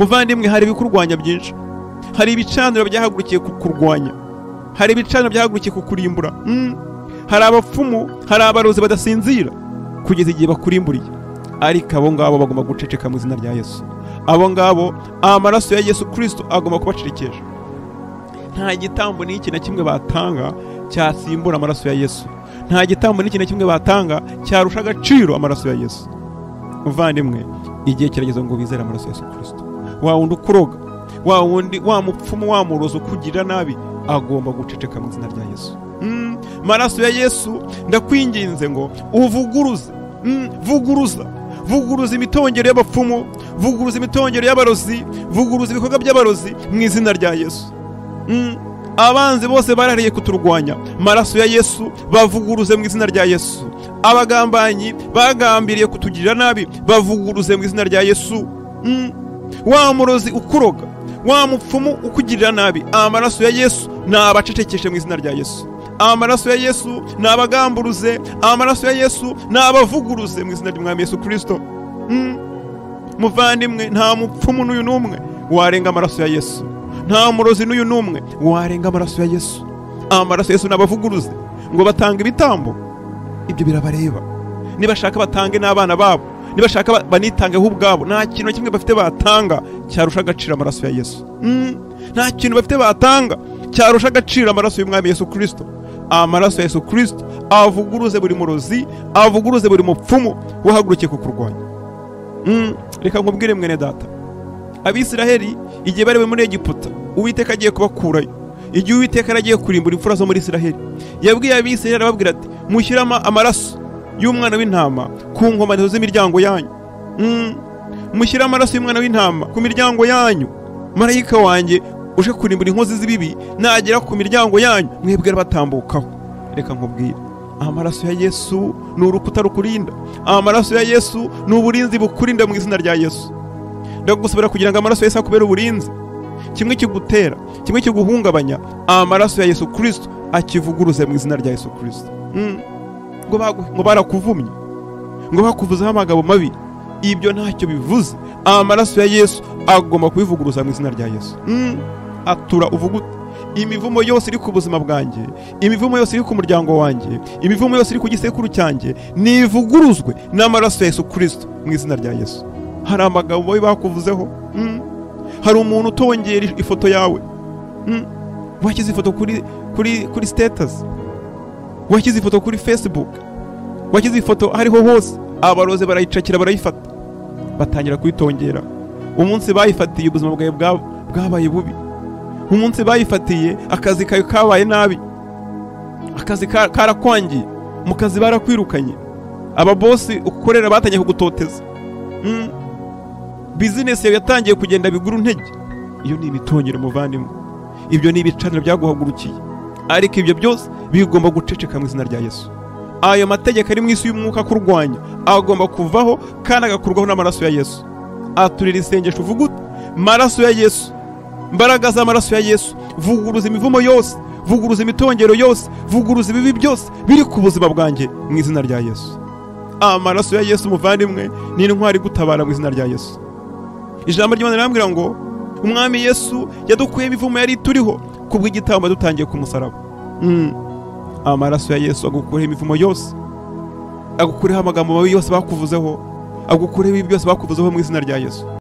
muvandimwe, hari ibikurwanya byinshi, hari ibicaniro byahagurukiye kukurwanya, hari ibicaniro byahagurukiye kukurimbura. Hari abapfumu, hari abarozi badasinzira kugeza igihe bakurimburiye, ariko abo ngabo bagomba guceceka mu izina rya Yesu. Abo ngabo amaraso ya Yesu Kristo agomba kubacecekesha. Nta gitambo n'iki na kimwe batanga cyasimbura amaraso ya Yesu. Nta gitambo n'iki na kimwe batanga cyarusha agaciro amaraso ya Yesu. Muvandimwe, igihe kirageze ngo bizere amaraso ya Yesu Kristo. Wa wundi ukuroga, wa wundi wa mupfumu, wa murozo kugira nabi, agomba guceceka mu izina rya Yesu. Maraso ya Yesu, ndakwinginze ngo uvuguruze, vuguruza imitongero y'abapfumu, vuguruza imitongero y'abarozi, vuguruza ibikorwa by'abarozi mu izina rya Yesu. Abanzi bose barariye kuturwanya, maraso ya Yesu bavuguruze mu izina rya Yesu. Abagambanyi bagambiriye kutugirira nabi, bavuguruze mu izina rya Yesu. Wa murozi ukuroga, wa mupfumu ukugirira nabi, amaraso ya Yesu nabacecekeshe mu izina rya Yesu. Amaraso ya Yesu nabagamburuze, amaraso ya Yesu nabavuguruze mu izina ry'Umwami Yesu Kristo. Muvandimwe, nta mupfumu n'uyu n'umwe warenga amaraso ya Yesu, nta murozi n'uyu n'umwe warenga amaraso ya Yesu. Amaraso ya Yesu nabavuguruze ngo batange ibitambo, ibyo birabareba. Nibashaka batange n'abana babo, nibashaka banitangeho ubwabo. Nta kintu na kimwe bafite batanga cyarusha agaciro amaraso ya Yesu. Nta kintu bafite batanga cyarusha agaciro amaraso y'Umwami Yesu Kristo. Amaraso ya Yesu Kristo avuguruze buri murozi, avuguruze buri mupfumu wahagurukiye kukurwanya. Reka nkubwire mwene data, Abisiraheli igihe bari muri Egiputa, Uwiteka agiye kubakurayo, igihe Uwiteka aragiye kurimbura imfura zo muri Isiraheli, yabwiye Abisiraheli arababwira ati, mushyiramo amaraso y'umwana w'intama ku nkomanizo z'imiryango yanyu. Mushyire amaraso y'umwana w'intama ku miryango yanyu. Marayika wanjye uje kurimbura inkozi z'ibibi nagera ku miryango yanyu, mwebwe batambukaho. Reka nkubwire, amaraso ya Yesu ni urukuta rukurinda, amaraso ya Yesu ni uburinzi bukurinda mu izina rya Yesu. Ndagusabira kugira ngo amaraso ya Yesu akubere uburinzi, kimwe kigutera, kimwe kiguhungabanya, amaraso ya Yesu Kristo akivuguruze mu izina rya Yesu Kristo. Ngo barakuvumye, ngo bakuvuzeho amagambo mabi, ibyo ntacyo bivuze. Amaraso ya Yesu agomba kubivuguruza mu izina rya Yesu. Atura uvuguta imivumo yose iri ku buzima bwanjye, imivumo yose iri ku muryango wanjye, imivumo yose iri ku gisekuru cyanjye, nivuguruzwe n'amaraso ya Yesu Kristo mu izina rya Yesu. Hari amagambo mabi bakuvuzeho, hari umuntu utongera ifoto yawe, washyize ifoto kuri status, washyize ifoto kuri Facebook, washyize ifoto hariho hose, abaroze barayicakira, barayifata, batangira kwitongera. Umunsi bayifatiye ubuzima bwawe bwabaye bubi, umunsi bayifatiye akazi kawe kabaye nabi, akazi karakwangiye, mu kazi barakwirukanye, ababosi ukorera batangiye kugutoteza, business yawe yatangiye kugenda bigura intege. Iyo ni imitongero muvandimwe, ibyo ni ibicaniro byaguhagurukiye, ariko ibyo byose bigomba guceceka mu izina rya Yesu. Ayo mategeko ari mu isi y'umwuka kurwanya agomba kuvaho, kandi agakurwaho n'amaraso ya Yesu. Aturira isengesho uvuguta, maraso ya Yesu, mbaraga z'amaraso ya Yesu, vuguruza imivumo yose, vuguruza imitongero yose, vuguruza ibibi byose biri ku buzima bwanjye mu izina rya Yesu. Amaraso ya Yesu muvandimwe ni intwari gutabara mu izina rya Yesu. Ijambo ry'Imana rirambwira ngo Umwami Yesu yadukuye imivumo yari turiho kubw'igitambo dutangiye ku musaraba. Amaraso ya Yesu agukureho imivumo yose, agukureho amagambo mabi yose bakuvuzeho, agukureho ibi byose bakuvuzeho mu izina rya Yesu.